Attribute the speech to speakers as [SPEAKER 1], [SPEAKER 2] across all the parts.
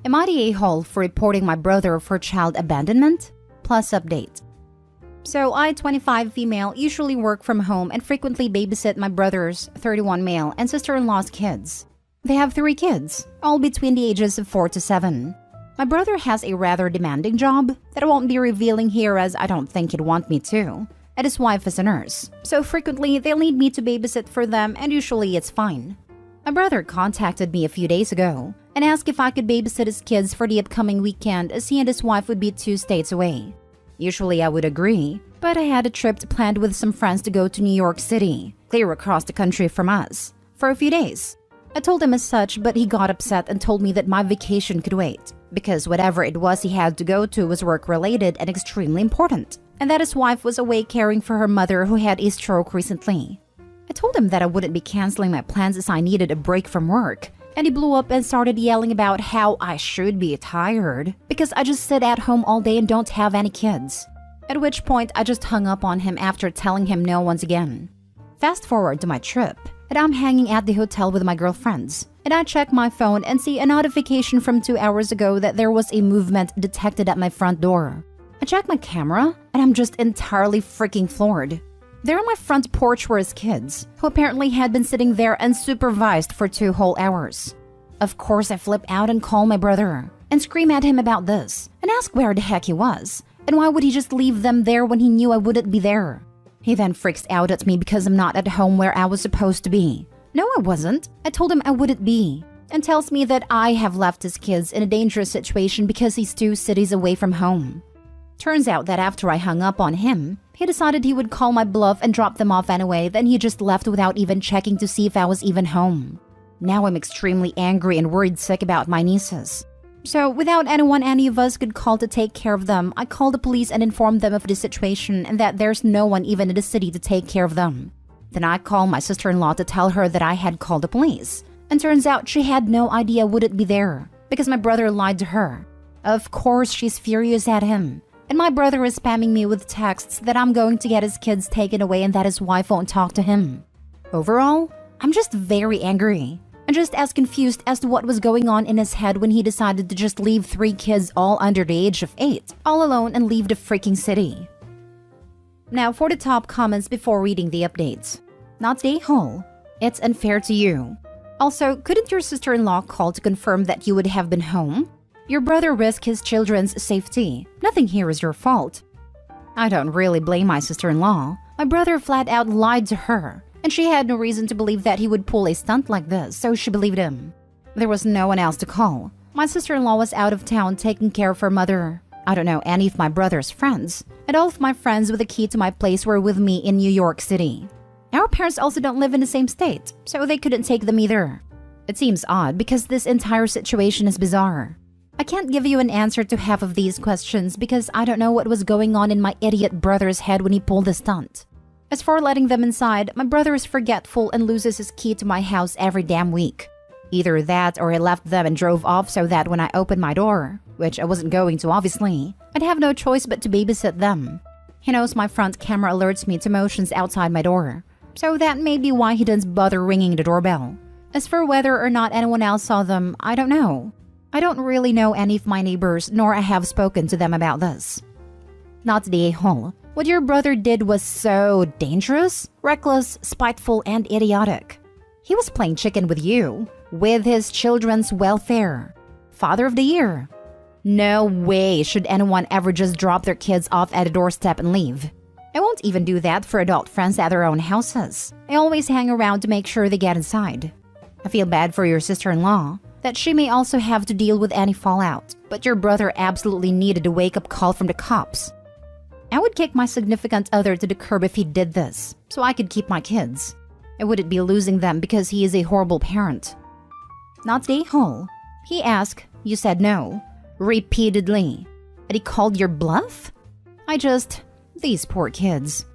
[SPEAKER 1] Am I the a-hole for reporting my brother for child abandonment? Plus update. So I, 25 female, usually work from home and frequently babysit my brother's 31 male and sister-in-law's kids. They have 3 kids, all between the ages of 4 to 7. My brother has a rather demanding job that I won't be revealing here as I don't think he'd want me to, and his wife is a nurse, so frequently they'll need me to babysit for them and usually it's fine. My brother contacted me a few days ago and asked if I could babysit his kids for the upcoming weekend as he and his wife would be 2 states away. Usually I would agree, but I had a trip planned with some friends to go to New York City, clear across the country from us, for a few days. I told him as such, but he got upset and told me that my vacation could wait, because whatever it was he had to go to was work-related and extremely important, and that his wife was away caring for her mother who had a stroke recently. I told him that I wouldn't be canceling my plans as I needed a break from work, and he blew up and started yelling about how I should be tired because I just sit at home all day and don't have any kids. At which point I just hung up on him after telling him no once again. Fast forward to my trip, and I'm hanging at the hotel with my girlfriends, and I check my phone and see a notification from 2 hours ago that there was a movement detected at my front door. I check my camera, and I'm just entirely freaking floored. There on my front porch were his kids, who apparently had been sitting there unsupervised for 2 whole hours. Of course, I flip out and call my brother, and scream at him about this, and ask where the heck he was, and why would he just leave them there when he knew I wouldn't be there. He then freaks out at me because I'm not at home where I was supposed to be. No, I wasn't. I told him I wouldn't be, and tells me that I have left his kids in a dangerous situation because he's 2 cities away from home. Turns out that after I hung up on him, he decided he would call my bluff and drop them off anyway, then he just left without even checking to see if I was even home. Now I'm extremely angry and worried sick about my nieces. So without anyone any of us could call to take care of them, I called the police and informed them of the situation and that there's no one even in the city to take care of them. Then I called my sister-in-law to tell her that I had called the police, and turns out she had no idea wouldn't be there because my brother lied to her. Of course she's furious at him. And my brother is spamming me with texts that I'm going to get his kids taken away and that his wife won't talk to him. Overall, I'm just very angry. and just as confused as to what was going on in his head when he decided to just leave 3 kids all under the age of 8, all alone and leave the freaking city. Now for the top comments before reading the updates. Not stay home. It's unfair to you. Also, couldn't your sister-in-law call to confirm that you would have been home? Your brother risked his children's safety. Nothing here is your fault. I don't really blame my sister-in-law. My brother flat out lied to her, and she had no reason to believe that he would pull a stunt like this, so she believed him. There was no one else to call. My sister-in-law was out of town taking care of her mother. I don't know any of my brother's friends, and all of my friends with the key to my place were with me in New York City. Our parents also don't live in the same state, so they couldn't take them either. It seems odd because this entire situation is bizarre. I can't give you an answer to half of these questions because I don't know what was going on in my idiot brother's head when he pulled the stunt. As for letting them inside, my brother is forgetful and loses his key to my house every damn week. Either that or he left them and drove off so that when I opened my door, which I wasn't going to obviously, I'd have no choice but to babysit them. He knows my front camera alerts me to motions outside my door, so that may be why he doesn't bother ringing the doorbell. As for whether or not anyone else saw them, I don't know. I don't really know any of my neighbors, nor I have spoken to them about this. Not the a-hole. What your brother did was so dangerous, reckless, spiteful, and idiotic. He was playing chicken with you, with his children's welfare. Father of the Year. No way should anyone ever just drop their kids off at a doorstep and leave. I won't even do that for adult friends at their own houses. I always hang around to make sure they get inside. I feel bad for your sister-in-law, that she may also have to deal with any fallout, but your brother absolutely needed a wake-up call from the cops. I would kick my significant other to the curb if he did this, so I could keep my kids. I wouldn't be losing them because he is a horrible parent. Not the a-hole. He asked, you said no, repeatedly. And he called your bluff? These poor kids.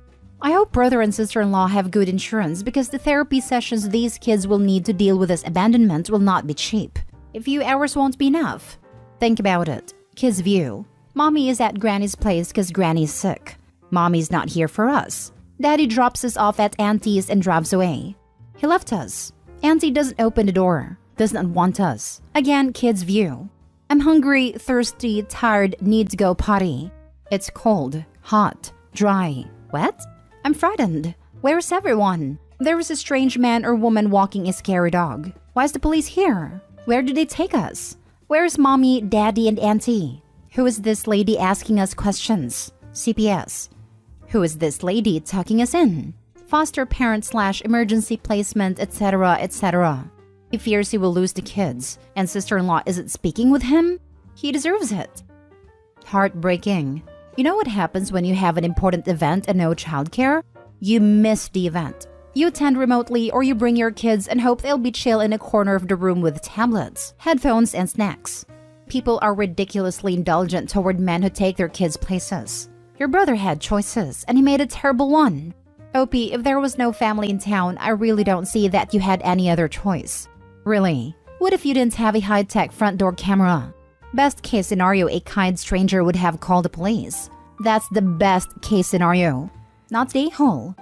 [SPEAKER 1] I hope brother and sister-in-law have good insurance because the therapy sessions these kids will need to deal with this abandonment will not be cheap. A few hours won't be enough. Think about it. Kids' view. Mommy is at Granny's place because Granny's sick. Mommy's not here for us. Daddy drops us off at Auntie's and drives away. He left us. Auntie doesn't open the door. Doesn't want us. Again, kids' view. I'm hungry, thirsty, tired, need to go potty. It's cold, hot, dry, wet. I'm frightened. Where's everyone? There is a strange man or woman walking a scary dog. Why is the police here? Where did they take us? Where's mommy, daddy, and auntie? Who is this lady asking us questions? CPS. Who is this lady tucking us in? Foster parent / emergency placement, etc., etc. He fears he will lose the kids, and sister-in-law isn't speaking with him? He deserves it. Heartbreaking. You know what happens when you have an important event and no childcare? You miss the event. You attend remotely or you bring your kids and hope they'll be chill in a corner of the room with tablets, headphones, and snacks. People are ridiculously indulgent toward men who take their kids places. Your brother had choices, and he made a terrible one. Opie, if there was no family in town, I really don't see that you had any other choice. Really, what if you didn't have a high-tech front door camera? Best case scenario, a kind stranger would have called the police. That's the best case scenario, not the a-hole.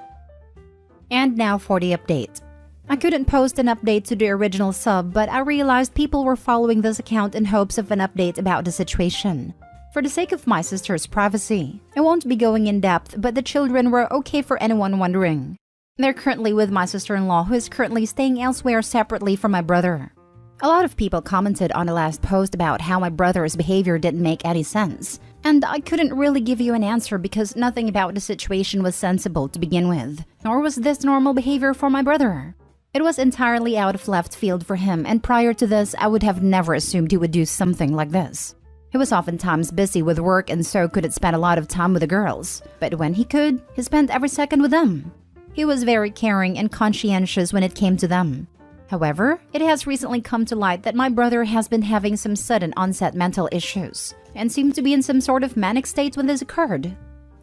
[SPEAKER 1] And now for the update. I couldn't post an update to the original sub, but I realized people were following this account in hopes of an update about the situation. For the sake of my sister's privacy, I won't be going in depth, but the children were okay for anyone wondering. They're currently with my sister-in-law, who is currently staying elsewhere separately from my brother. A lot of people commented on the last post about how my brother's behavior didn't make any sense, and I couldn't really give you an answer because nothing about the situation was sensible to begin with, nor was this normal behavior for my brother. It was entirely out of left field for him, and prior to this, I would have never assumed he would do something like this. He was oftentimes busy with work and so couldn't spend a lot of time with the girls, but when he could, he spent every second with them. He was very caring and conscientious when it came to them. However, it has recently come to light that my brother has been having some sudden onset mental issues and seemed to be in some sort of manic state when this occurred.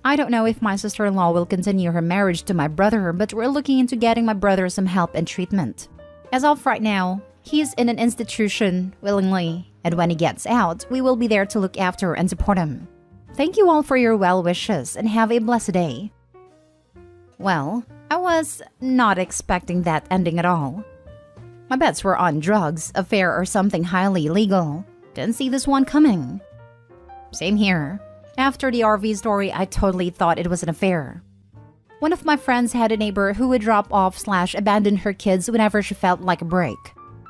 [SPEAKER 1] I don't know if my sister-in-law will continue her marriage to my brother, but we're looking into getting my brother some help and treatment. As of right now, he's in an institution willingly, and when he gets out, we will be there to look after and support him. Thank you all for your well wishes and have a blessed day. Well, I was not expecting that ending at all. My bets were on drugs, affair, or something highly illegal. Didn't see this one coming. Same here. After the RV story, I totally thought it was an affair. One of my friends had a neighbor who would drop off / abandon her kids whenever she felt like a break.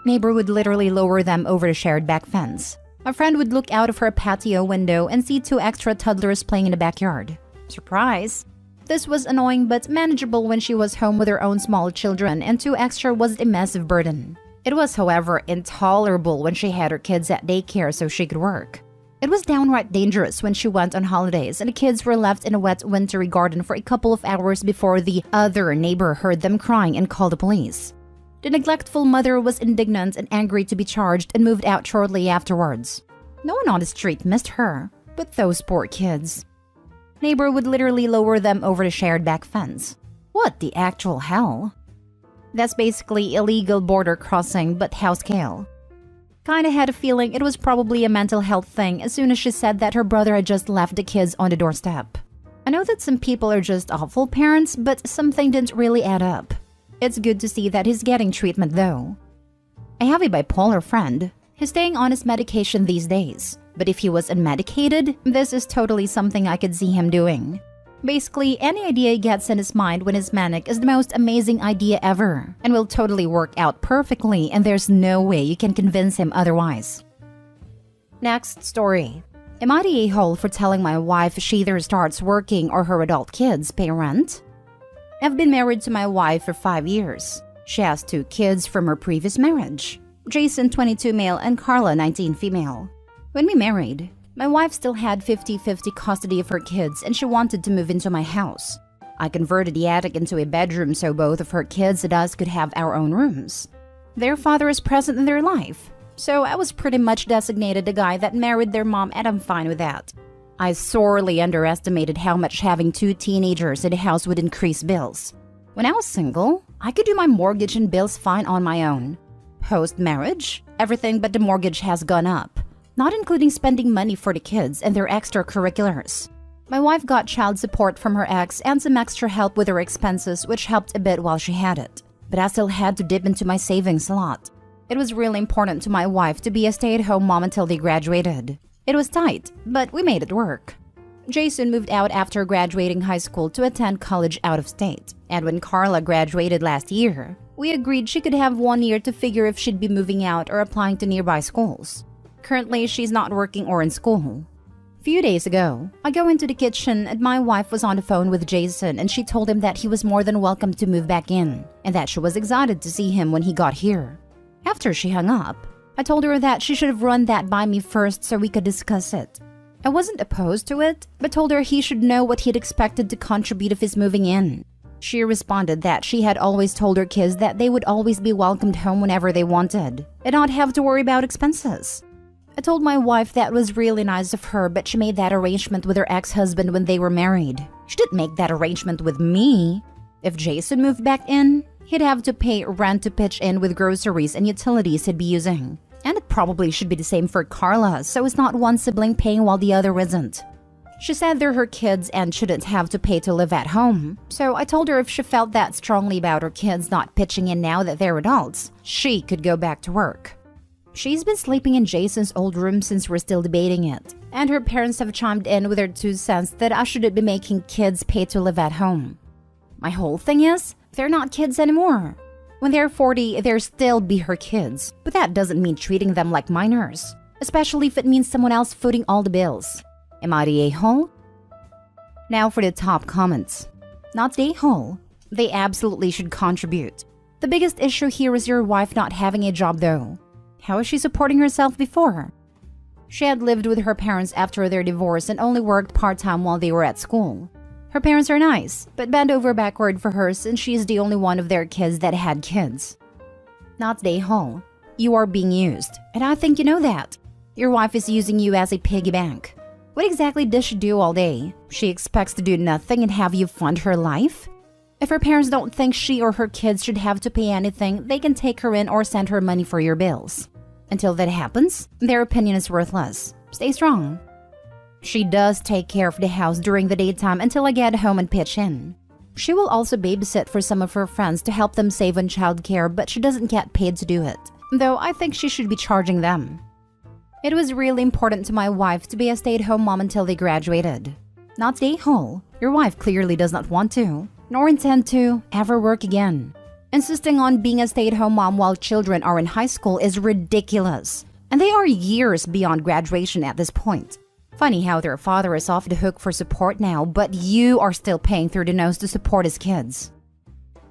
[SPEAKER 1] Neighbor would literally lower them over the shared back fence. My friend would look out of her patio window and see 2 extra toddlers playing in the backyard. Surprise! This was annoying but manageable when she was home with her own small children, and 2 extra wasn't a massive burden. It was, however, intolerable when she had her kids at daycare so she could work. It was downright dangerous when she went on holidays and the kids were left in a wet wintry garden for a couple of hours before the other neighbor heard them crying and called the police. The neglectful mother was indignant and angry to be charged and moved out shortly afterwards. No one on the street missed her, but those poor kids. Neighbor would literally lower them over the shared back fence. What the actual hell? That's basically illegal border crossing, but house scale. Kinda had a feeling it was probably a mental health thing as soon as she said that her brother had just left the kids on the doorstep. I know that some people are just awful parents, but something didn't really add up. It's good to see that he's getting treatment though. I have a bipolar friend. He's staying on his medication these days, but if he was unmedicated, this is totally something I could see him doing. Basically, any idea he gets in his mind when he's manic is the most amazing idea ever and will totally work out perfectly, and there's no way you can convince him otherwise. Next story. Am I the a-hole for telling my wife she either starts working or her adult kids pay rent? I've been married to my wife for 5 years. She has 2 kids from her previous marriage. Jason, 22 male, and Carla, 19 female. When we married, my wife still had 50-50 custody of her kids and she wanted to move into my house. I converted the attic into a bedroom so both of her kids and us could have our own rooms. Their father is present in their life, so I was pretty much designated the guy that married their mom, and I'm fine with that. I sorely underestimated how much having 2 teenagers in the house would increase bills. When I was single, I could do my mortgage and bills fine on my own. Post-marriage, everything but the mortgage has gone up, not including spending money for the kids and their extracurriculars. My wife got child support from her ex and some extra help with her expenses, which helped a bit while she had it. But I still had to dip into my savings a lot. It was really important to my wife to be a stay-at-home mom until they graduated. It was tight, but we made it work. Jason moved out after graduating high school to attend college out of state. And when Carla graduated last year, we agreed she could have 1 year to figure if she'd be moving out or applying to nearby schools. Currently, she's not working or in school. A few days ago, I go into the kitchen and my wife was on the phone with Jason and she told him that he was more than welcome to move back in and that she was excited to see him when he got here. After she hung up, I told her that she should have run that by me first so we could discuss it. I wasn't opposed to it, but told her he should know what he'd expected to contribute if he's moving in. She responded that she had always told her kids that they would always be welcomed home whenever they wanted and not have to worry about expenses. I told my wife that was really nice of her, but she made that arrangement with her ex-husband when they were married. She didn't make that arrangement with me. If Jason moved back in, he'd have to pay rent to pitch in with groceries and utilities he'd be using. And it probably should be the same for Carla, so it's not one sibling paying while the other isn't. She said they're her kids and shouldn't have to pay to live at home. So I told her if she felt that strongly about her kids not pitching in now that they're adults, she could go back to work. She's been sleeping in Jason's old room since we're still debating it. And her parents have chimed in with their 2 cents that I shouldn't be making kids pay to live at home. My whole thing is, they're not kids anymore. When they're 40, they'll still be her kids, but that doesn't mean treating them like minors, especially if it means someone else footing all the bills. Am I the a-hole? Now for the top comments. Not the a-hole. They absolutely should contribute. The biggest issue here is your wife not having a job though. How is she supporting herself before? She had lived with her parents after their divorce and only worked part-time while they were at school. Her parents are nice, but bend over backward for her since she is the only one of their kids that had kids. Not the a-hole. You are being used, and I think you know that. Your wife is using you as a piggy bank. What exactly does she do all day? She expects to do nothing and have you fund her life? If her parents don't think she or her kids should have to pay anything, they can take her in or send her money for your bills. Until that happens, their opinion is worthless. Stay strong. She does take care of the house during the daytime until I get home and pitch in. She will also babysit for some of her friends to help them save on childcare, but she doesn't get paid to do it, though I think she should be charging them. It was really important to my wife to be a stay-at-home mom until they graduated. Not the a-hole. Your wife clearly does not want to, nor intend to, ever work again. Insisting on being a stay-at-home mom while children are in high school is ridiculous, and they are years beyond graduation at this point. Funny how their father is off the hook for support now, but you are still paying through the nose to support his kids.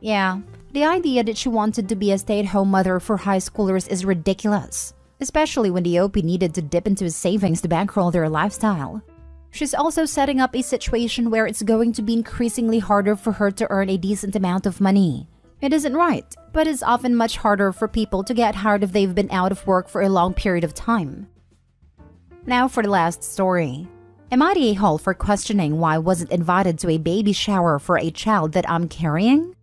[SPEAKER 1] Yeah, the idea that she wanted to be a stay-at-home mother for high schoolers is ridiculous, especially when the OP needed to dip into his savings to bankroll their lifestyle. She's also setting up a situation where it's going to be increasingly harder for her to earn a decent amount of money. It isn't right, but it's often much harder for people to get hired if they've been out of work for a long period of time. Now for the last story. Am I the a-hole for questioning why I wasn't invited to a baby shower for a child that I'm carrying?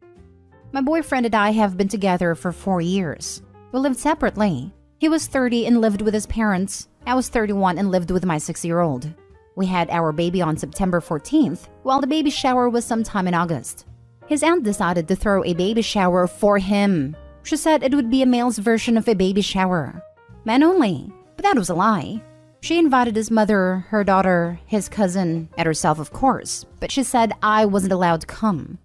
[SPEAKER 1] My boyfriend and I have been together for 4 years. We lived separately. He was 30 and lived with his parents. I was 31 and lived with my 6-year-old. We had our baby on September 14th, while the baby shower was sometime in August. His aunt decided to throw a baby shower for him. She said it would be a male's version of a baby shower. Men only, but that was a lie. She invited his mother, her daughter, his cousin, and herself of course, but she said I wasn't allowed to come.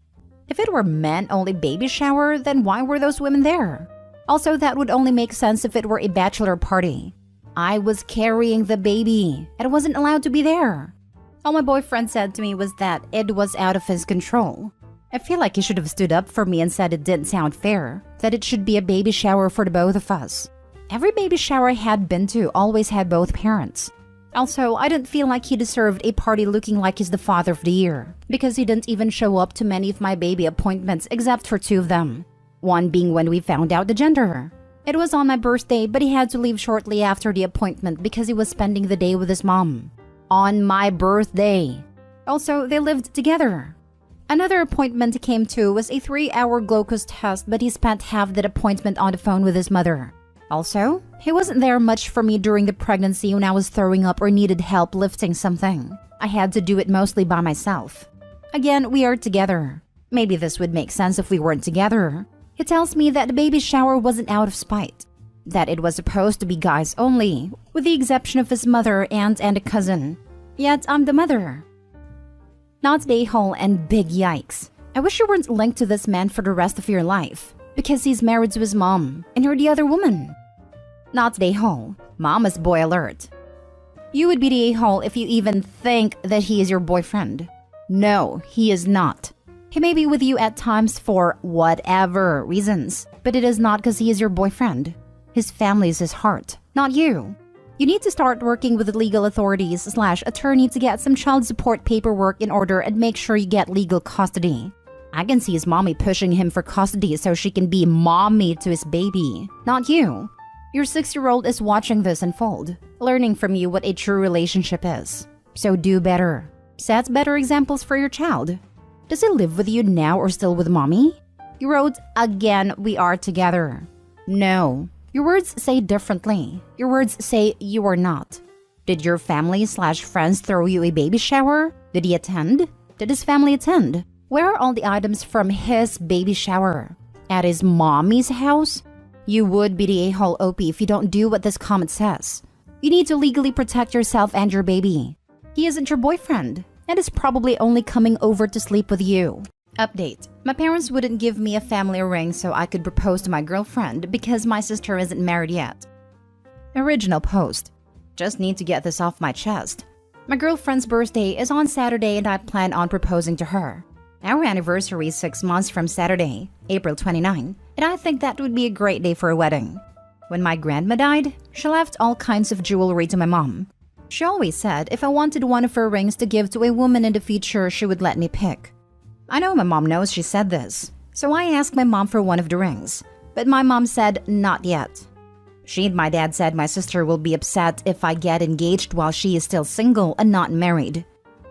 [SPEAKER 1] If it were men-only baby shower, then why were those women there? Also, that would only make sense if it were a bachelor party. I was carrying the baby, and I wasn't allowed to be there. All my boyfriend said to me was that it was out of his control. I feel like he should have stood up for me and said it didn't sound fair, that it should be a baby shower for the both of us. Every baby shower I had been to always had both parents. Also, I didn't feel like he deserved a party looking like he's the father of the year, because he didn't even show up to many of my baby appointments except for 2 of them. One being when we found out the gender. It was on my birthday, but he had to leave shortly after the appointment because he was spending the day with his mom. On my birthday. Also, they lived together. Another appointment he came to was a 3-hour glucose test, but he spent half that appointment on the phone with his mother. Also, he wasn't there much for me during the pregnancy when I was throwing up or needed help lifting something. I had to do it mostly by myself. Again, we are together. Maybe this would make sense if we weren't together. He tells me that the baby shower wasn't out of spite. that it was supposed to be guys only, with the exception of his mother, aunt, and a cousin. Yet I'm the mother. Not a-hole and big yikes. I wish you weren't linked to this man for the rest of your life, because he's married to his mom, and you're the other woman. Not the a-hole. Mama's boy alert. You would be the a-hole if you even think that he is your boyfriend. No, he is not. He may be with you at times for whatever reasons, but it is not because he is your boyfriend. His family is his heart, not you. You need to start working with the legal authorities/attorney to get some child support paperwork in order and make sure you get legal custody. I can see his mommy pushing him for custody so she can be mommy to his baby, not you. Your 6-year-old is watching this unfold, learning from you what a true relationship is. So do better. Set better examples for your child. Does he live with you now or still with mommy? You wrote, again, we are together. No. Your words say differently. Your words say you are not. Did your family/friends throw you a baby shower? Did he attend? Did his family attend? Where are all the items from his baby shower? At his mommy's house? You would be the a-hole OP if you don't do what this comment says. You need to legally protect yourself and your baby. He isn't your boyfriend, and is probably only coming over to sleep with you. Update. My parents wouldn't give me a family ring so I could propose to my girlfriend because my sister isn't married yet. Original post. Just need to get this off my chest. My girlfriend's birthday is on Saturday and I plan on proposing to her. Our anniversary is 6 months from Saturday, April 29, and I think that would be a great day for a wedding. When my grandma died, she left all kinds of jewelry to my mom. She always said if I wanted one of her rings to give to a woman in the future, she would let me pick. I know my mom knows she said this, so I asked my mom for one of the rings, but my mom said not yet. She and my dad said my sister will be upset if I get engaged while she is still single and not married.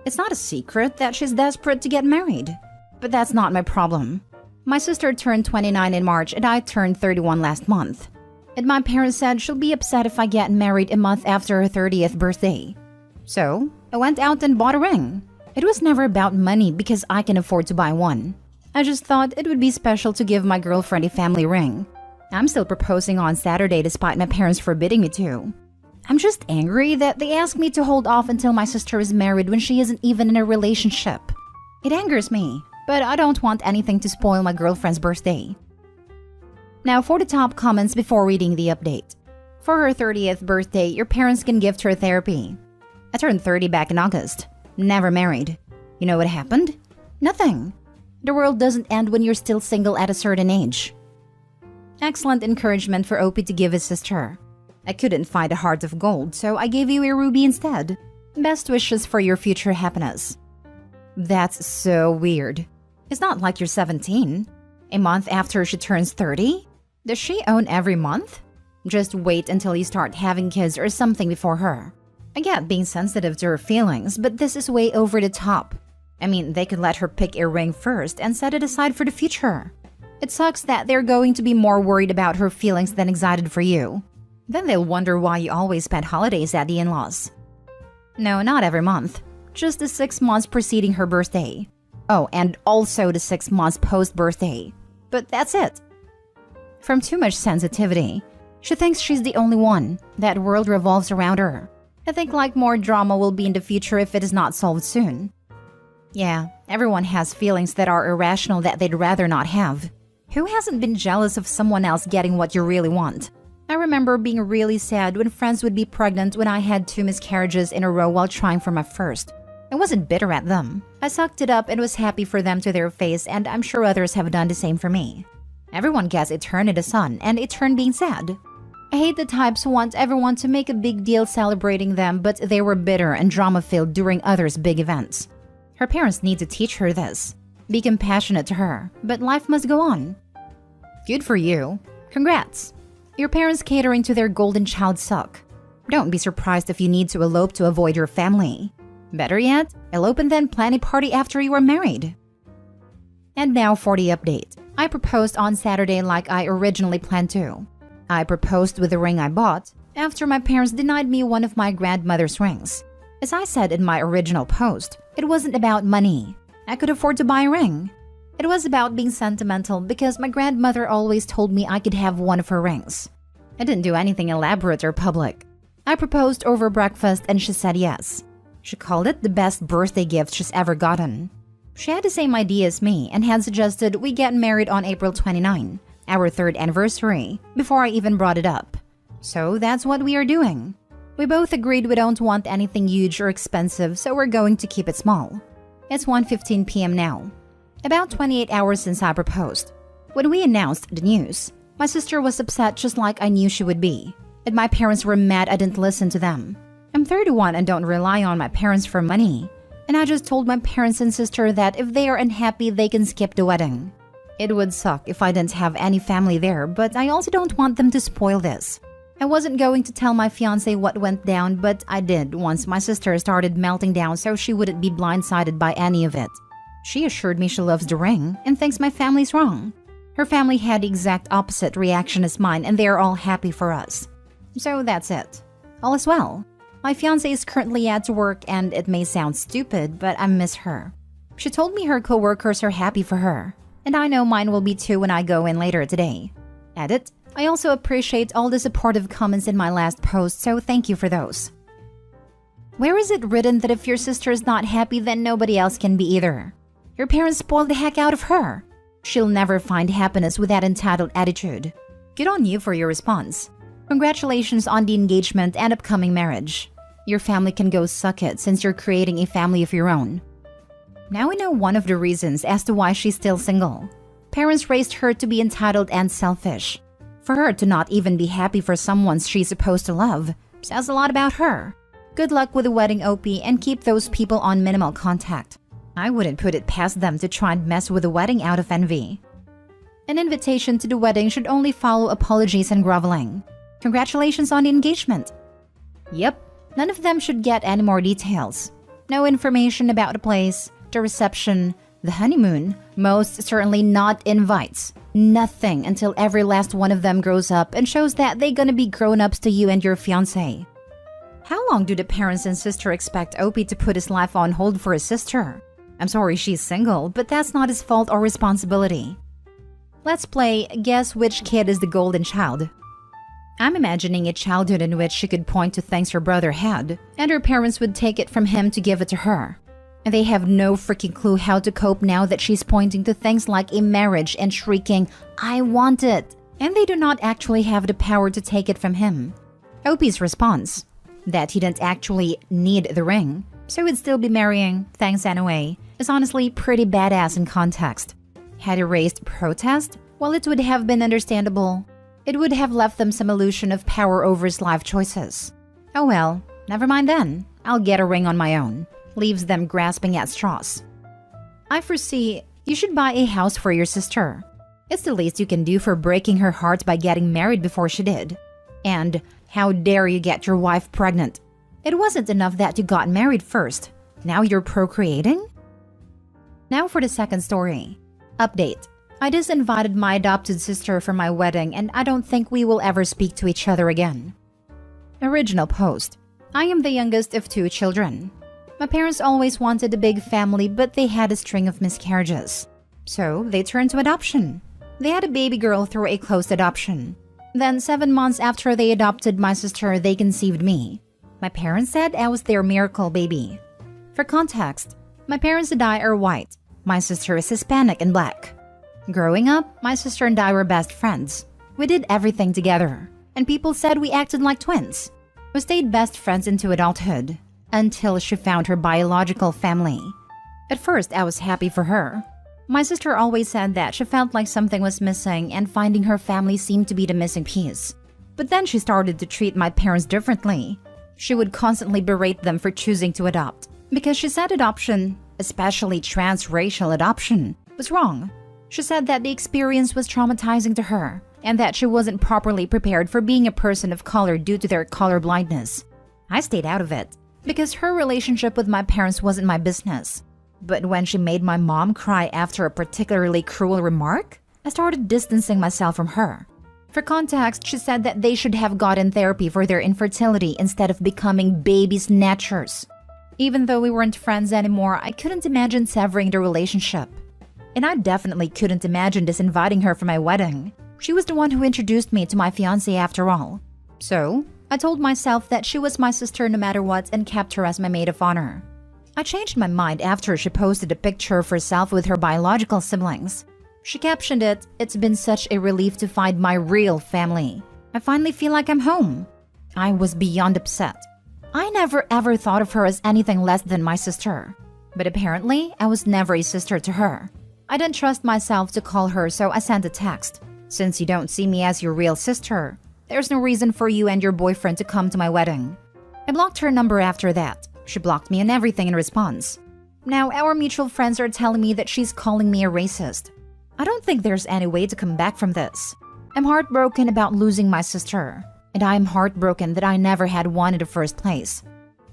[SPEAKER 1] It's not a secret that she's desperate to get married, but that's not my problem. My sister turned 29 in March and I turned 31 last month. And my parents said she'll be upset if I get married a month after her 30th birthday. So, I went out and bought a ring. It was never about money because I can afford to buy one. I just thought it would be special to give my girlfriend a family ring. I'm still proposing on Saturday despite my parents forbidding me to. I'm just angry that they asked me to hold off until my sister is married when she isn't even in a relationship. It angers me, but I don't want anything to spoil my girlfriend's birthday. Now for the top comments before reading the update. For her 30th birthday, your parents can gift her therapy. I turned 30 back in August. Never married. You know what happened? Nothing. The world doesn't end when you're still single at a certain age. Excellent encouragement for Opie to give his sister. I couldn't find a heart of gold, so I gave you a ruby instead. Best wishes for your future happiness. That's so weird. It's not like you're 17. A month after she turns 30? Does she own every month? Just wait until you start having kids or something before her. I get being sensitive to her feelings, but this is way over the top. I mean, they could let her pick a ring first and set it aside for the future. It sucks that they're going to be more worried about her feelings than excited for you. Then they'll wonder why you always spend holidays at the in-laws. No, not every month. Just the 6 months preceding her birthday. Oh, and also the 6 months post-birthday. But that's it. From too much sensitivity, she thinks she's the only one. That world revolves around her. I think like more drama will be in the future if it is not solved soon. Yeah, everyone has feelings that are irrational that they'd rather not have. Who hasn't been jealous of someone else getting what you really want? I remember being really sad when friends would be pregnant when I had 2 miscarriages in a row while trying for my first. I wasn't bitter at them. I sucked it up and was happy for them to their face, and I'm sure others have done the same for me. Everyone gets a turn in the sun and a turn being sad. I hate the types who want everyone to make a big deal celebrating them, but they were bitter and drama-filled during others' big events. Her parents need to teach her this. Be compassionate to her, but life must go on. Good for you. Congrats. Your parents catering to their golden child suck. Don't be surprised if you need to elope to avoid your family. Better yet, elope and then plan a party after you are married. And now for the update. I proposed on Saturday like I originally planned to. I proposed with the ring I bought after my parents denied me one of my grandmother's rings. As I said in my original post, it wasn't about money. I could afford to buy a ring. It was about being sentimental because my grandmother always told me I could have one of her rings. I didn't do anything elaborate or public. I proposed over breakfast and she said yes. She called it the best birthday gift she's ever gotten. She had the same idea as me and had suggested we get married on April 29, our 3rd anniversary, before I even brought it up. So that's what we are doing. We both agreed we don't want anything huge or expensive, so we're going to keep it small. It's 1:15 p.m. now. About 28 hours since I proposed. When we announced the news, my sister was upset just like I knew she would be. And my parents were mad I didn't listen to them. I'm 31 and don't rely on my parents for money. And I just told my parents and sister that if they are unhappy, they can skip the wedding. It would suck if I didn't have any family there, but I also don't want them to spoil this. I wasn't going to tell my fiancé what went down, but I did once my sister started melting down so she wouldn't be blindsided by any of it. She assured me she loves the ring and thinks my family's wrong. Her family had the exact opposite reaction as mine and they're all happy for us. So that's it. All is well. My fiancé is currently at work and it may sound stupid, but I miss her. She told me her coworkers are happy for her, and I know mine will be too when I go in later today. Edit. I also appreciate all the supportive comments in my last post, so thank you for those. Where is it written that if your sister is not happy, then nobody else can be either? Your parents spoiled the heck out of her. She'll never find happiness with that entitled attitude. Good on you for your response. Congratulations on the engagement and upcoming marriage. Your family can go suck it since you're creating a family of your own. Now we know one of the reasons as to why she's still single. Parents raised her to be entitled and selfish. For her to not even be happy for someone she's supposed to love says a lot about her. Good luck with the wedding, OP, and keep those people on minimal contact. I wouldn't put it past them to try and mess with the wedding out of envy. An invitation to the wedding should only follow apologies and groveling. Congratulations on the engagement. Yep, none of them should get any more details. No information about the place, the reception, the honeymoon, most certainly not invites. Nothing until every last one of them grows up and shows that they're gonna be grown-ups to you and your fiancé. How long do the parents and sister expect Opie to put his life on hold for his sister? I'm sorry she's single, but that's not his fault or responsibility. Let's play Guess Which Kid is the Golden Child. I'm imagining a childhood in which she could point to things her brother had, and her parents would take it from him to give it to her. And they have no freaking clue how to cope now that she's pointing to things like a marriage and shrieking, "I want it!" And they do not actually have the power to take it from him. Opie's response, that he didn't actually need the ring, so he'd still be marrying, thanks anyway, is honestly pretty badass in context. Had he raised protest, while it would have been understandable, it would have left them some illusion of power over his life choices. Oh well, never mind then. I'll get a ring on my own. Leaves them grasping at straws. I foresee you should buy a house for your sister. It's the least you can do for breaking her heart by getting married before she did. And how dare you get your wife pregnant? It wasn't enough that you got married first. Now you're procreating? Now for the second story. Update. I just invited my adopted sister for my wedding and I don't think we will ever speak to each other again. Original post. I am the youngest of 2 children. My parents always wanted a big family, but they had a string of miscarriages. So they turned to adoption. They had a baby girl through a closed adoption. Then 7 months after they adopted my sister, they conceived me. My parents said I was their miracle baby. For context, my parents and I are white. My sister is Hispanic and black. Growing up, my sister and I were best friends. We did everything together, and people said we acted like twins. We stayed best friends into adulthood, until she found her biological family. At first, I was happy for her. My sister always said that she felt like something was missing and finding her family seemed to be the missing piece. But then she started to treat my parents differently. She would constantly berate them for choosing to adopt, because she said adoption, especially transracial adoption, was wrong. She said that the experience was traumatizing to her, and that she wasn't properly prepared for being a person of color due to their color blindness. I stayed out of it, because her relationship with my parents wasn't my business. But when she made my mom cry after a particularly cruel remark, I started distancing myself from her. For context, she said that they should have gotten therapy for their infertility instead of becoming baby snatchers. Even though we weren't friends anymore, I couldn't imagine severing the relationship. And I definitely couldn't imagine disinviting her for my wedding. She was the one who introduced me to my fiancé after all. So, I told myself that she was my sister no matter what and kept her as my maid of honor. I changed my mind after she posted a picture of herself with her biological siblings. She captioned it, "It's been such a relief to find my real family. I finally feel like I'm home." I was beyond upset. I never ever thought of her as anything less than my sister. But apparently, I was never a sister to her. I didn't trust myself to call her, so I sent a text. "Since you don't see me as your real sister, there's no reason for you and your boyfriend to come to my wedding." I blocked her number after that. She blocked me on everything in response. Now, our mutual friends are telling me that she's calling me a racist. I don't think there's any way to come back from this. I'm heartbroken about losing my sister, and I'm heartbroken that I never had one in the first place.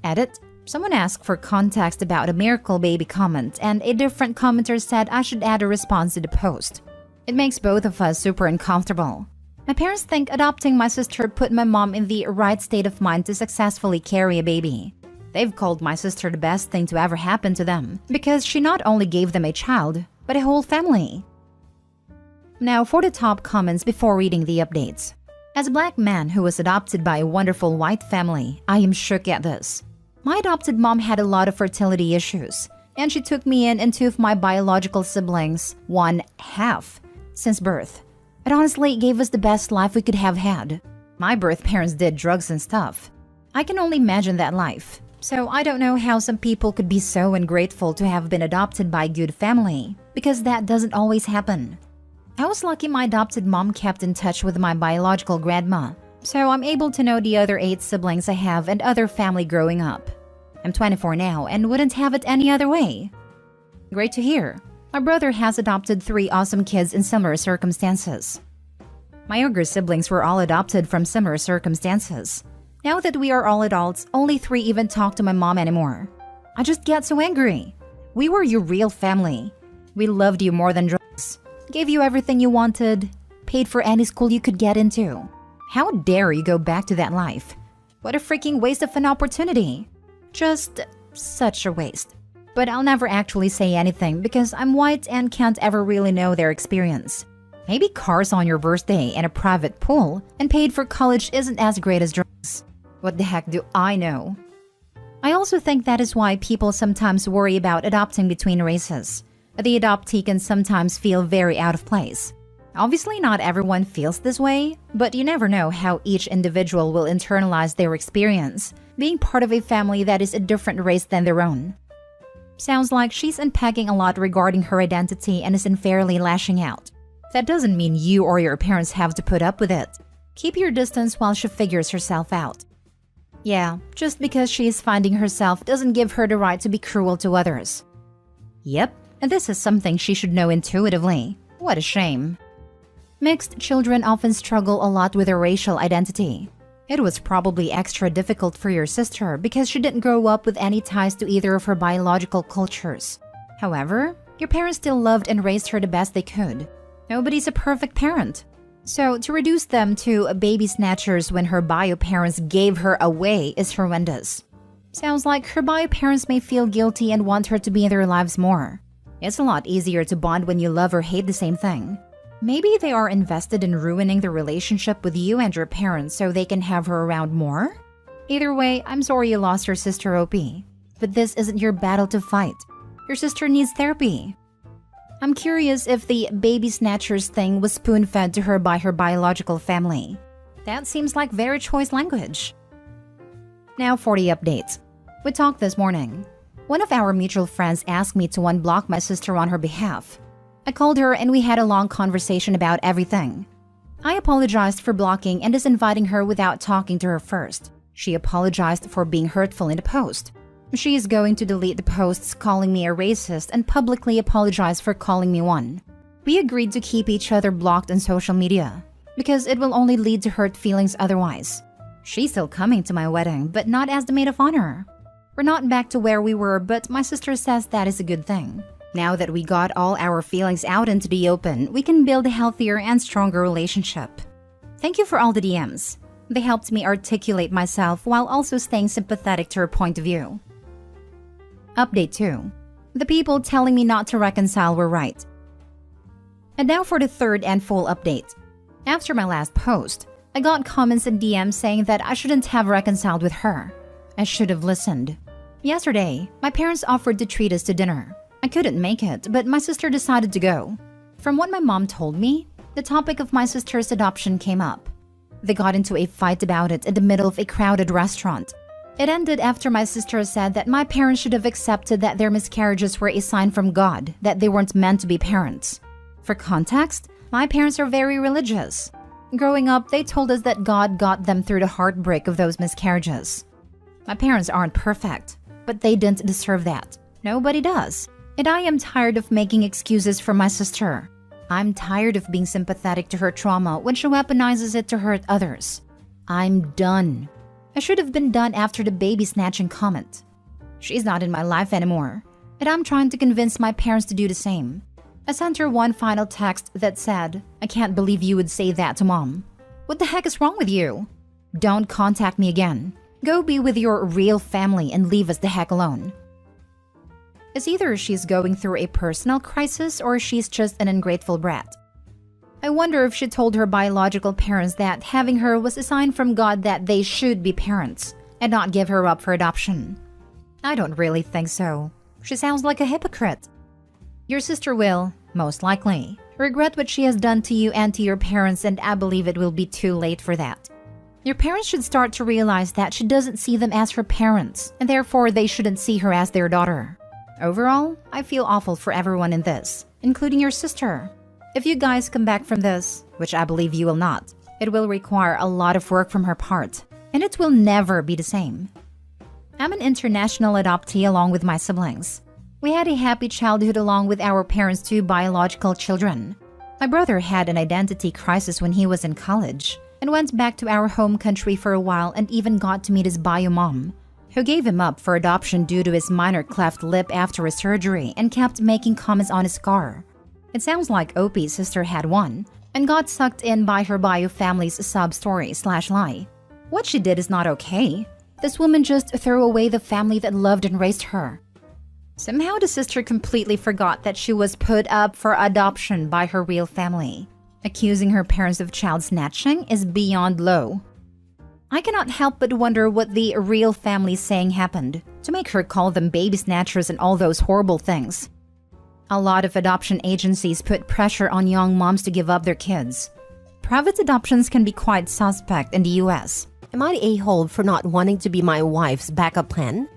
[SPEAKER 1] Edit. Someone asked for context about a miracle baby comment, and a different commenter said I should add a response to the post. It makes both of us super uncomfortable. My parents think adopting my sister put my mom in the right state of mind to successfully carry a baby. They've called my sister the best thing to ever happen to them because she not only gave them a child, but a whole family. Now for the top comments before reading the updates. As a black man who was adopted by a wonderful white family, I am shook at this. My adopted mom had a lot of fertility issues, and she took me in and two of my biological siblings, one half, since birth. It honestly gave us the best life we could have had. My birth parents did drugs and stuff. I can only imagine that life. So I don't know how some people could be so ungrateful to have been adopted by a good family, because that doesn't always happen. I was lucky my adopted mom kept in touch with my biological grandma, so I'm able to know the other 8 siblings I have and other family growing up. I'm 24 now and wouldn't have it any other way. Great to hear. My brother has adopted 3 awesome kids in similar circumstances. My younger siblings were all adopted from similar circumstances. Now that we are all adults, only 3 even talk to my mom anymore. I just get so angry. We were your real family. We loved you more than drugs. Gave you everything you wanted. Paid for any school you could get into. How dare you go back to that life? What a freaking waste of an opportunity. Just such a waste. But I'll never actually say anything because I'm white and can't ever really know their experience. Maybe cars on your birthday and a private pool and paid for college isn't as great as drugs. What the heck do I know? I also think that is why people sometimes worry about adopting between races. The adoptee can sometimes feel very out of place. Obviously, not everyone feels this way, but you never know how each individual will internalize their experience, being part of a family that is a different race than their own. Sounds like she's unpacking a lot regarding her identity and is unfairly lashing out. That doesn't mean you or your parents have to put up with it. Keep your distance while she figures herself out. Yeah, just because she is finding herself doesn't give her the right to be cruel to others. Yep, and this is something she should know intuitively. What a shame. Mixed children often struggle a lot with their racial identity. It was probably extra difficult for your sister because she didn't grow up with any ties to either of her biological cultures. However, your parents still loved and raised her the best they could. Nobody's a perfect parent. So to reduce them to baby snatchers when her bio parents gave her away is horrendous. Sounds like her bio parents may feel guilty and want her to be in their lives more. It's a lot easier to bond when you love or hate the same thing. Maybe they are invested in ruining the relationship with you and your parents so they can have her around more? Either way, I'm sorry you lost your sister, OP. But this isn't your battle to fight. Your sister needs therapy. I'm curious if the baby snatchers thing was spoon-fed to her by her biological family. That seems like very choice language. Now for the updates. We talked this morning. One of our mutual friends asked me to unblock my sister on her behalf. I called her and we had a long conversation about everything. I apologized for blocking and disinviting her without talking to her first. She apologized for being hurtful in the post. She is going to delete the posts calling me a racist and publicly apologize for calling me one. We agreed to keep each other blocked on social media because it will only lead to hurt feelings otherwise. She's still coming to my wedding, but not as the maid of honor. We're not back to where we were, but my sister says that is a good thing. Now that we got all our feelings out into the open, we can build a healthier and stronger relationship. Thank you for all the DMs. They helped me articulate myself while also staying sympathetic to her point of view. Update 2. The people telling me not to reconcile were right. And now for the third and full update. After my last post, I got comments and DMs saying that I shouldn't have reconciled with her. I should have listened. Yesterday, my parents offered to treat us to dinner. I couldn't make it, but my sister decided to go. From what my mom told me, the topic of my sister's adoption came up. They got into a fight about it in the middle of a crowded restaurant. It ended after my sister said that my parents should have accepted that their miscarriages were a sign from God that they weren't meant to be parents. For context, my parents are very religious. Growing up, they told us that God got them through the heartbreak of those miscarriages. My parents aren't perfect, but they didn't deserve that. Nobody does. And I am tired of making excuses for my sister. I'm tired of being sympathetic to her trauma when she weaponizes it to hurt others. I'm done. I should have been done after the baby snatching comment. She's not in my life anymore, and I'm trying to convince my parents to do the same. I sent her one final text that said, "I can't believe you would say that to Mom. What the heck is wrong with you? Don't contact me again. Go be with your real family and leave us the heck alone." It's either she's going through a personal crisis or she's just an ungrateful brat. I wonder if she told her biological parents that having her was a sign from God that they should be parents and not give her up for adoption. I don't really think so. She sounds like a hypocrite. Your sister will, most likely, regret what she has done to you and to your parents, and I believe it will be too late for that. Your parents should start to realize that she doesn't see them as her parents, and therefore they shouldn't see her as their daughter. Overall, I feel awful for everyone in this, including your sister. If you guys come back from this, which I believe you will not, it will require a lot of work from her part, and it will never be the same. I'm an international adoptee along with my siblings. We had a happy childhood along with our parents' two biological children. My brother had an identity crisis when he was in college and went back to our home country for a while and even got to meet his bio mom, who gave him up for adoption due to his minor cleft lip after a surgery and kept making comments on his scar. It sounds like Opie's sister had one and got sucked in by her bio family's sub-story/lie. What she did is not okay. This woman just threw away the family that loved and raised her. Somehow the sister completely forgot that she was put up for adoption by her real family. Accusing her parents of child snatching is beyond low. I cannot help but wonder what the real family saying happened to make her call them baby snatchers and all those horrible things. A lot of adoption agencies put pressure on young moms to give up their kids. Private adoptions can be quite suspect in the US.
[SPEAKER 2] Am I a-hole for not wanting to be my wife's backup plan?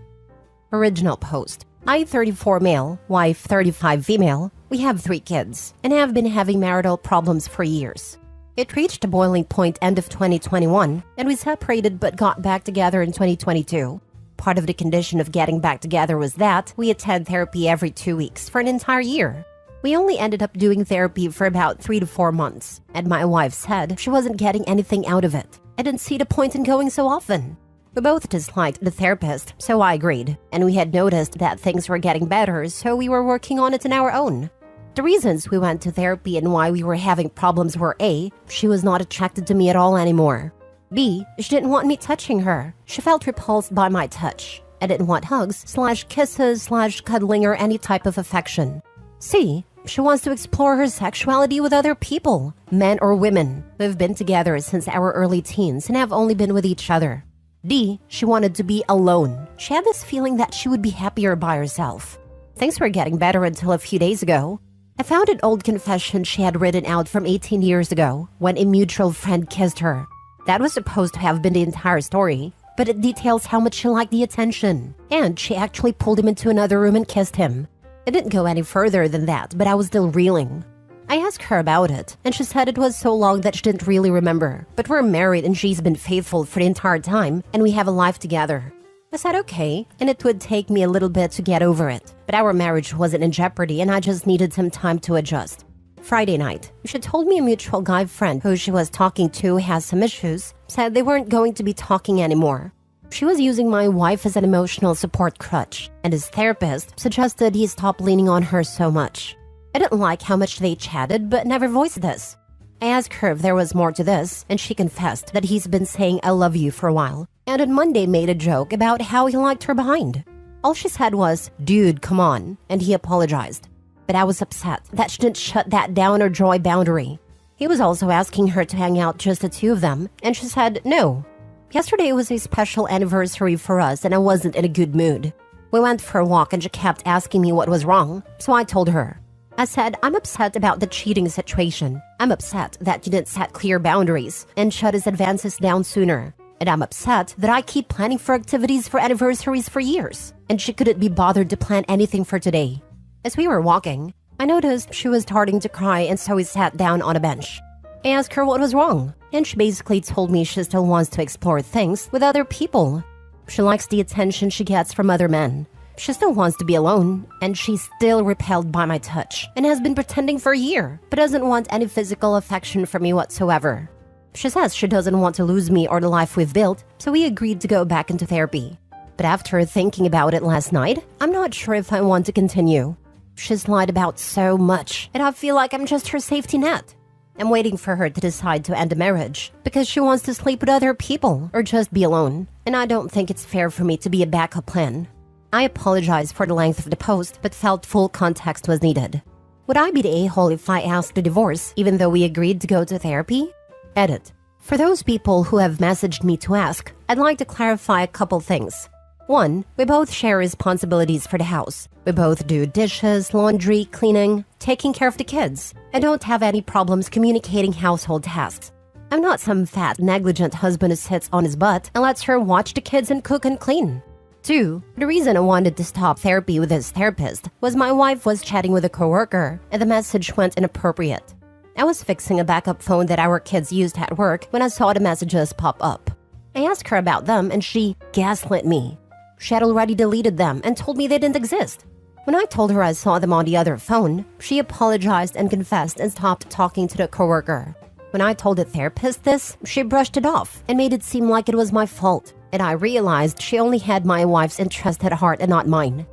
[SPEAKER 2] Original post. I 34 male, wife 35 female. We have 3 kids and have been having marital problems for years. It reached a boiling point end of 2021 and we separated but got back together in 2022. Part of the condition of getting back together was that we attend therapy every 2 weeks for an entire year. We only ended up doing therapy for about 3 to 4 months, and my wife said she wasn't getting anything out of it. I didn't see the point in going so often. We both disliked the therapist, so I agreed, and we had noticed that things were getting better, so we were working on it on our own. The reasons we went to therapy and why we were having problems were A, she was not attracted to me at all anymore. B, she didn't want me touching her. She felt repulsed by my touch. I didn't want hugs/kisses/cuddling or any type of affection. C, she wants to explore her sexuality with other people, men or women. We've been together since our early teens and have only been with each other. D, she wanted to be alone. She had this feeling that she would be happier by herself. Things were getting better until a few days ago. I found an old confession she had written out from 18 years ago when a mutual friend kissed her. That was supposed to have been the entire story, but it details how much she liked the attention, and she actually pulled him into another room and kissed him. It didn't go any further than that, but I was still reeling. I asked her about it, and she said it was so long that she didn't really remember, but we're married and she's been faithful for the entire time, and we have a life together. I said okay, and it would take me a little bit to get over it, but our marriage wasn't in jeopardy and I just needed some time to adjust. Friday night, she told me a mutual guy friend who she was talking to has some issues, said they weren't going to be talking anymore. She was using my wife as an emotional support crutch, and his therapist suggested he stop leaning on her so much. I didn't like how much they chatted, but never voiced this. I asked her if there was more to this, and she confessed that he's been saying I love you for a while, and on Monday made a joke about how he liked her behind. All she said was, "Dude, come on," and he apologized. But I was upset that she didn't shut that down or draw a boundary. He He was also asking her to hang out just the two of them, and she said no. Yesterday was a special anniversary for us and I wasn't in a good mood. We went for a walk and she kept asking me what was wrong, so I told her. I said, I'm upset about the cheating situation. I'm upset that you didn't set clear boundaries and shut his advances down sooner. And I'm upset that I keep planning for activities for anniversaries for years, and she couldn't be bothered to plan anything for today. As we were walking, I noticed she was starting to cry, and so we sat down on a bench. I asked her what was wrong, and she basically told me she still wants to explore things with other people. She likes the attention she gets from other men. She still wants to be alone, and she's still repelled by my touch, and has been pretending for a year, but doesn't want any physical affection from me whatsoever. She says she doesn't want to lose me or the life we've built, so we agreed to go back into therapy. But after thinking about it last night, I'm not sure if I want to continue. She's lied about so much, and I feel like I'm just her safety net. I'm waiting for her to decide to end the marriage, because she wants to sleep with other people or just be alone, and I don't think it's fair for me to be a backup plan. I apologize for the length of the post, but felt full context was needed. Would I be the a-hole if I asked a divorce, even though we agreed to go to therapy? Edit. For those people who have messaged me to ask, I'd like to clarify a couple things. 1. We both share responsibilities for the house. We both do dishes, laundry, cleaning, taking care of the kids, and don't have any problems communicating household tasks. I'm not some fat, negligent husband who sits on his butt and lets her watch the kids and cook and clean. 2. The reason I wanted to stop therapy with this therapist was my wife was chatting with a coworker and the message went inappropriate. I was fixing a backup phone that our kids used at work when I saw the messages pop up. I asked her about them and she gaslit me. She had already deleted them and told me they didn't exist. When I told her I saw them on the other phone, she apologized and confessed and stopped talking to the coworker. When I told the therapist this, she brushed it off and made it seem like it was my fault, and I realized she only had my wife's interest at heart and not mine.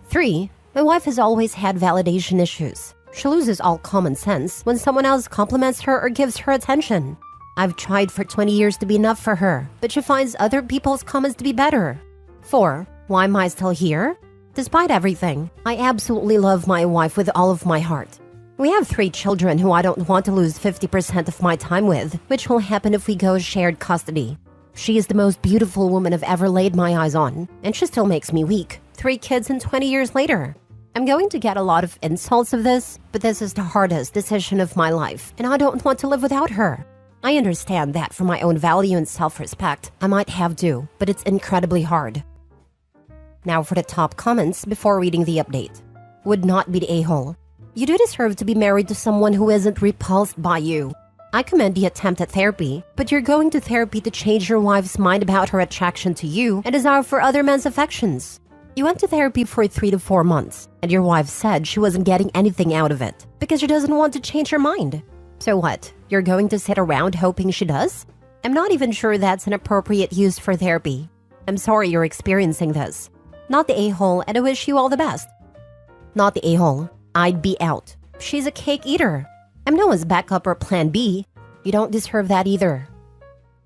[SPEAKER 2] 3. My wife has always had validation issues. She loses all common sense when someone else compliments her or gives her attention. I've tried for 20 years to be enough for her, but she finds other people's comments to be better. 4. Why am I still here? Despite everything, I absolutely love my wife with all of my heart. We have 3 children who I don't want to lose 50% of my time with, which will happen if we go shared custody. She is the most beautiful woman I've ever laid my eyes on, and she still makes me weak. 3 kids and 20 years later. I'm going to get a lot of insults of this, but this is the hardest decision of my life, and I don't want to live without her. I understand that for my own value and self-respect, I might have to, but it's incredibly hard. Now for the top comments before reading the update. Would not be the a-hole. You do deserve to be married to someone who isn't repulsed by you. I commend the attempt at therapy, but you're going to therapy to change your wife's mind about her attraction to you and desire for other men's affections. You went to therapy for 3 to 4 months, and your wife said she wasn't getting anything out of it because she doesn't want to change her mind. So what? You're going to sit around hoping she does? I'm not even sure that's an appropriate use for therapy. I'm sorry you're experiencing this. Not the a-hole, and I wish you all the best. Not the a-hole. I'd be out. She's a cake eater. I'm no one's backup or plan B. You don't deserve that either.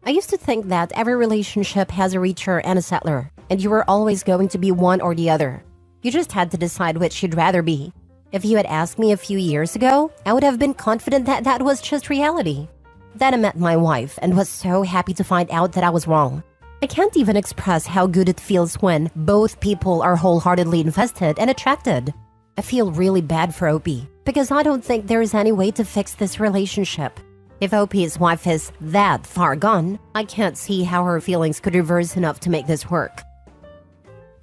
[SPEAKER 2] I used to think that every relationship has a reacher and a settler, and you were always going to be one or the other. You just had to decide which you'd rather be. If you had asked me a few years ago, I would have been confident that that was just reality. Then I met my wife and was so happy to find out that I was wrong. I can't even express how good it feels when both people are wholeheartedly invested and attracted. I feel really bad for Opie because I don't think there is any way to fix this relationship. If Opie's wife is that far gone, I can't see how her feelings could reverse enough to make this work.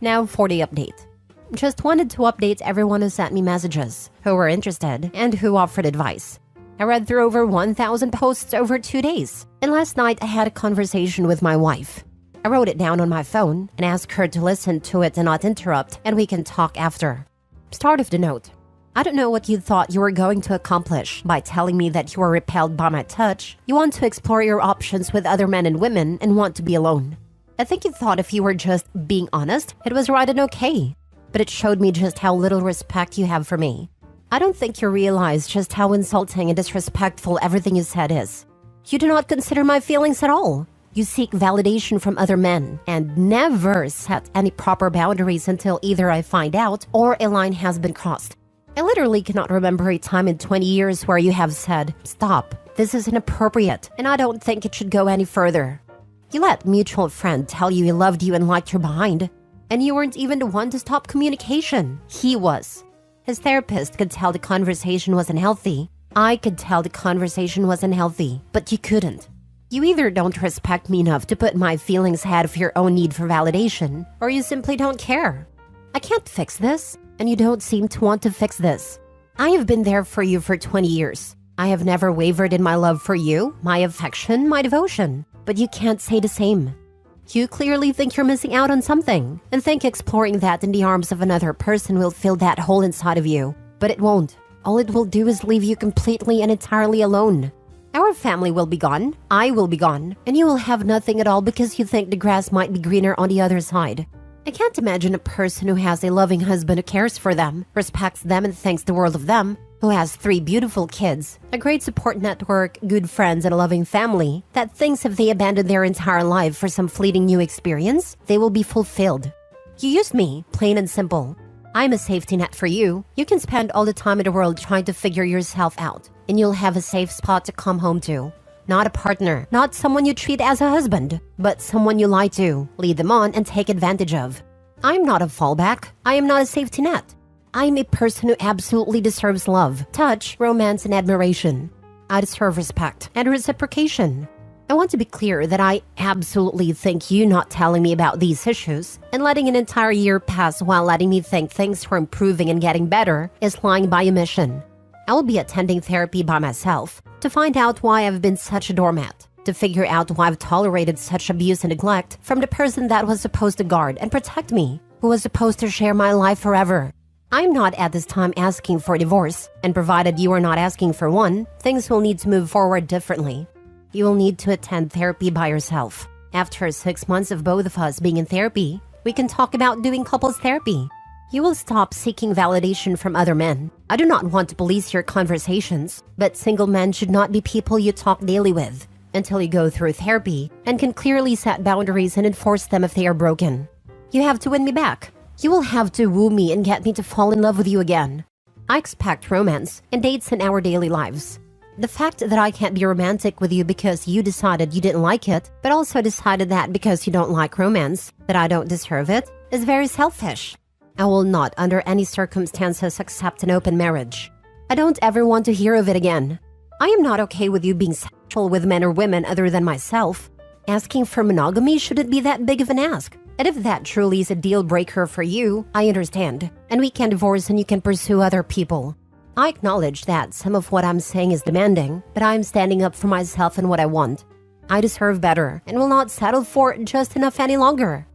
[SPEAKER 2] Now for the update. Just wanted to update everyone who sent me messages, who were interested, and who offered advice. I read through over 1,000 posts over 2 days, and last night I had a conversation with my wife. I wrote it down on my phone and asked her to listen to it and not interrupt, and we can talk after. Start of the note. I don't know what you thought you were going to accomplish by telling me that you were repelled by my touch. You want to explore your options with other men and women and want to be alone. I think you thought if you were just being honest, it was right and okay. But it showed me just how little respect you have for me. I don't think you realize just how insulting and disrespectful everything you said is. You do not consider my feelings at all. You seek validation from other men and never set any proper boundaries until either I find out or a line has been crossed. I literally cannot remember a time in 20 years where you have said, "Stop, This is inappropriate, and I don't think it should go any further. You let a mutual friend tell you he loved you and liked your behind, and you weren't even the one to stop communication. He was. His therapist could tell the conversation was unhealthy. I could tell the conversation was unhealthy, but you couldn't. You either don't respect me enough to put my feelings ahead of your own need for validation, or you simply don't care. I can't fix this, and you don't seem to want to fix this. I have been there for you for 20 years. I have never wavered in my love for you, my affection, my devotion, but you can't say the same. You clearly think you're missing out on something, and think exploring that in the arms of another person will fill that hole inside of you, but it won't. All it will do is leave you completely and entirely alone. Our family will be gone, I will be gone, and you will have nothing at all because you think the grass might be greener on the other side. I can't imagine a person who has a loving husband who cares for them, respects them and thinks the world of them, who has 3 beautiful kids, a great support network, good friends, and a loving family, that thinks if they abandon their entire life for some fleeting new experience, they will be fulfilled. You used me, plain and simple. I'm a safety net for you. You can spend all the time in the world trying to figure yourself out, and you'll have a safe spot to come home to. Not a partner, not someone you treat as a husband, but someone you lie to, lead them on, and take advantage of. I'm not a fallback. I am not a safety net. I'm a person who absolutely deserves love, touch, romance, and admiration. I deserve respect and reciprocation. I want to be clear that I absolutely think you not telling me about these issues and letting an entire year pass while letting me think things were improving and getting better is lying by omission. I will be attending therapy by myself to find out why I've been such a doormat, to figure out why I've tolerated such abuse and neglect from the person that was supposed to guard and protect me, who was supposed to share my life forever. I'm not at this time asking for a divorce, and provided you are not asking for one, things will need to move forward differently. You will need to attend therapy by yourself. After 6 months of both of us being in therapy, we can talk about doing couples therapy. You will stop seeking validation from other men. I do not want to police your conversations, but single men should not be people you talk daily with until you go through therapy and can clearly set boundaries and enforce them if they are broken. You have to win me back. You will have to woo me and get me to fall in love with you again. I expect romance and dates in our daily lives. The fact that I can't be romantic with you because you decided you didn't like it, but also decided that because you don't like romance, that I don't deserve it, is very selfish. I will not, under any circumstances, accept an open marriage. I don't ever want to hear of it again. I am not okay with you being sexual with men or women other than myself. Asking for monogamy shouldn't be that big of an ask. And if that truly is a deal breaker for you, I understand, and we can divorce and you can pursue other people. I acknowledge that some of what I'm saying is demanding, but I'm standing up for myself and what I want. I deserve better and will not settle for just enough any longer.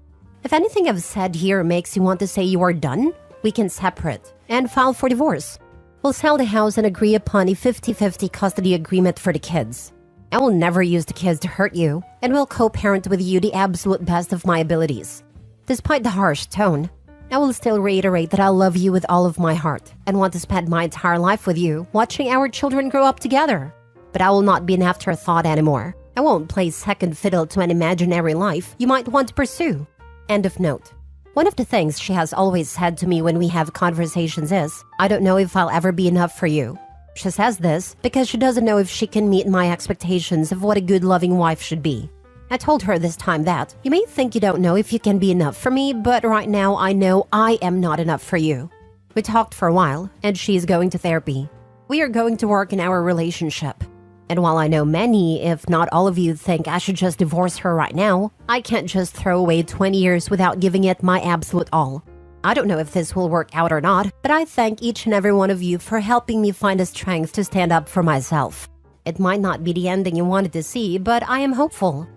[SPEAKER 2] If anything I've said here makes you want to say you are done, we can separate and file for divorce. We'll sell the house and agree upon a 50-50 custody agreement for the kids. I will never use the kids to hurt you, and will co-parent with you the absolute best of my abilities. Despite the harsh tone, I will still reiterate that I love you with all of my heart and want to spend my entire life with you, watching our children grow up together. But I will not be an afterthought anymore. I won't play second fiddle to an imaginary life you might want to pursue. End of note. One of the things she has always said to me when we have conversations is, I don't know if I'll ever be enough for you. She says this because she doesn't know if she can meet my expectations of what a good loving wife should be. I told her this time that, you may think you don't know if you can be enough for me, but right now I know I am not enough for you. We talked for a while, and she is going to therapy. We are going to work in our relationship. And while I know many, if not all of you think I should just divorce her right now, I can't just throw away 20 years without giving it my absolute all. I don't know if this will work out or not, but I thank each and every one of you for helping me find the strength to stand up for myself. It might not be the ending you wanted to see, but I am hopeful.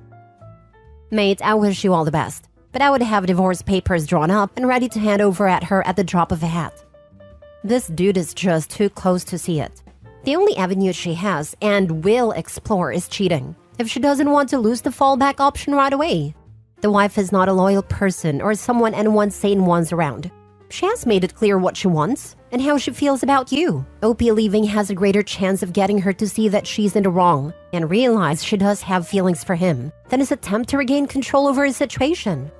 [SPEAKER 2] Mate, I wish you all the best, but I would have divorce papers drawn up and ready to hand over at her at the drop of a hat. This dude is just too close to see it. The only avenue she has and will explore is cheating, if she doesn't want to lose the fallback option right away. The wife is not a loyal person or someone anyone sane wants around. She has made it clear what she wants and how she feels about you. OP leaving has a greater chance of getting her to see that she's in the wrong and realize she does have feelings for him than his attempt to regain control over his situation.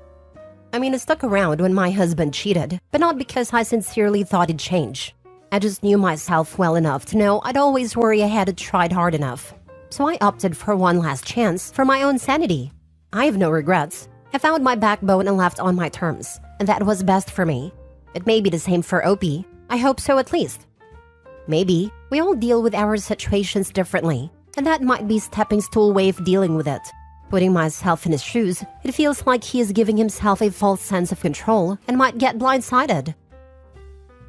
[SPEAKER 2] I mean, I stuck around when my husband cheated, but not because I sincerely thought he'd change. I just knew myself well enough to know I'd always worry I hadn't tried hard enough. So I opted for one last chance for my own sanity. I have no regrets. I found my backbone and left on my terms, and that was best for me. It may be the same for Opie. I hope so at least. Maybe we all deal with our situations differently, and that might be stepping stool way of dealing with it. Putting myself in his shoes, it feels like he is giving himself a false sense of control and might get blindsided.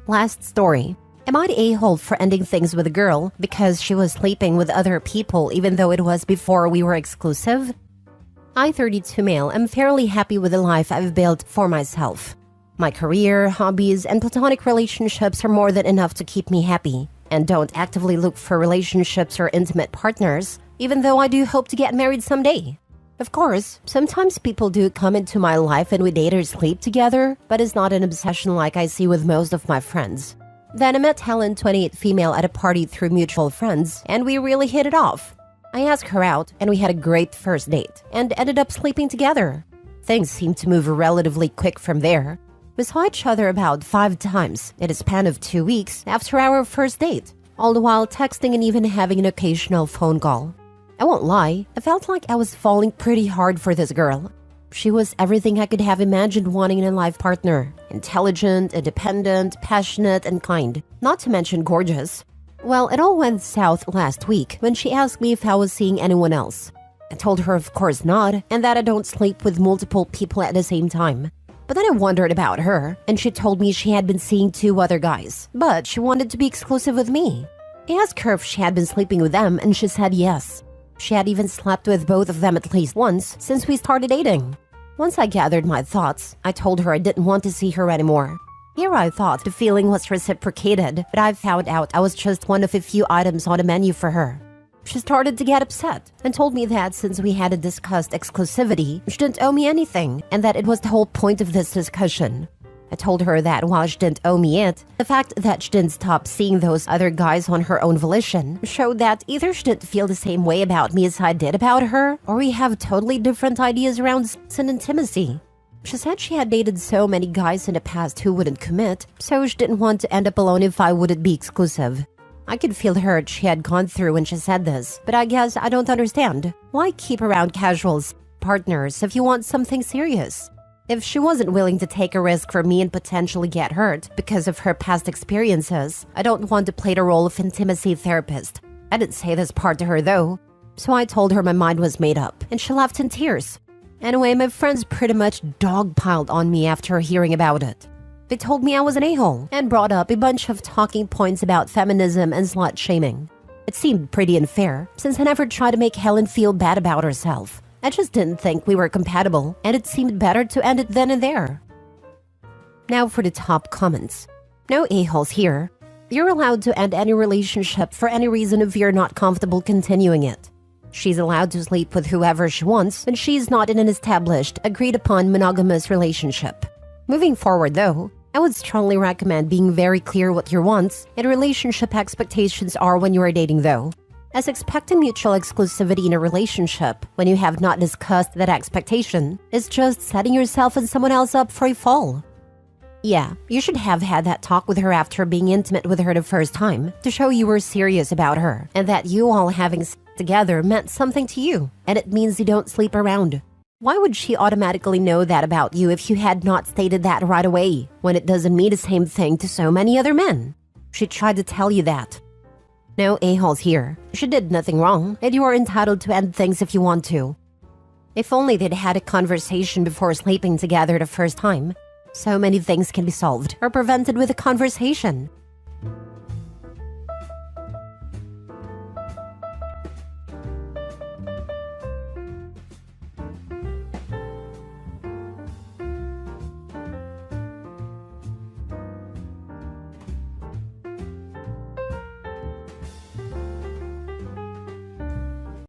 [SPEAKER 2] Last story. Am I the a-hole for ending things with a girl because she was sleeping with other people even though it was before we were exclusive? I, 32 male, am fairly happy with the life I've built for myself. My career, hobbies, and platonic relationships are more than enough to keep me happy, and don't actively look for relationships or intimate partners, even though I do hope to get married someday. Of course, sometimes people do come into my life and we date or sleep together, but it's not an obsession like I see with most of my friends. Then I met Helen, 28 female, at a party through mutual friends, and we really hit it off. I asked her out, and we had a great first date, and ended up sleeping together. Things seemed to move relatively quick from there. We saw each other about 5 times in a span of 2 weeks after our first date, all the while texting and even having an occasional phone call. I won't lie, I felt like I was falling pretty hard for this girl. She was everything I could have imagined wanting in a life partner. Intelligent, independent, passionate, and kind. Not to mention gorgeous. Well, it all went south last week when she asked me if I was seeing anyone else. I told her of course not, and that I don't sleep with multiple people at the same time. But then I wondered about her, and she told me she had been seeing 2 other guys, but she wanted to be exclusive with me. I asked her if she had been sleeping with them, and she said yes. She had even slept with both of them at least once since we started dating. Once I gathered my thoughts, I told her I didn't want to see her anymore. Here I thought the feeling was reciprocated, but I found out I was just one of a few items on the menu for her. She started to get upset and told me that since we had discussed exclusivity, she didn't owe me anything and that it was the whole point of this discussion. I told her that while she didn't owe me it, the fact that she didn't stop seeing those other guys on her own volition showed that either she didn't feel the same way about me as I did about her, or we have totally different ideas around sex and intimacy. She said she had dated so many guys in the past who wouldn't commit, so she didn't want to end up alone if I wouldn't be exclusive. I could feel the hurt she had gone through when she said this, but I guess I don't understand. Why keep around casual partners if you want something serious? If she wasn't willing to take a risk for me and potentially get hurt because of her past experiences, I don't want to play the role of intimacy therapist. I didn't say this part to her though, so I told her my mind was made up, and she left in tears. Anyway, my friends pretty much dogpiled on me after hearing about it. They told me I was an a-hole and brought up a bunch of talking points about feminism and slut shaming. It seemed pretty unfair since I never tried to make Helen feel bad about herself. I just didn't think we were compatible, and it seemed better to end it then and there. Now for the top comments. No a-holes here. You're allowed to end any relationship for any reason if you're not comfortable continuing it. She's allowed to sleep with whoever she wants, and she's not in an established, agreed-upon monogamous relationship. Moving forward though, I would strongly recommend being very clear what your wants and relationship expectations are when you are dating though, as expecting mutual exclusivity in a relationship when you have not discussed that expectation is just setting yourself and someone else up for a fall. Yeah, you should have had that talk with her after being intimate with her the first time to show you were serious about her and that you all having sex together meant something to you, and it means you don't sleep around. Why would she automatically know that about you if you had not stated that right away, when it doesn't mean the same thing to so many other men? She tried to tell you that. No a-holes here. She did nothing wrong, and you are entitled to end things if you want to. If only they'd had a conversation before sleeping together the first time. So many things can be solved or prevented with a conversation.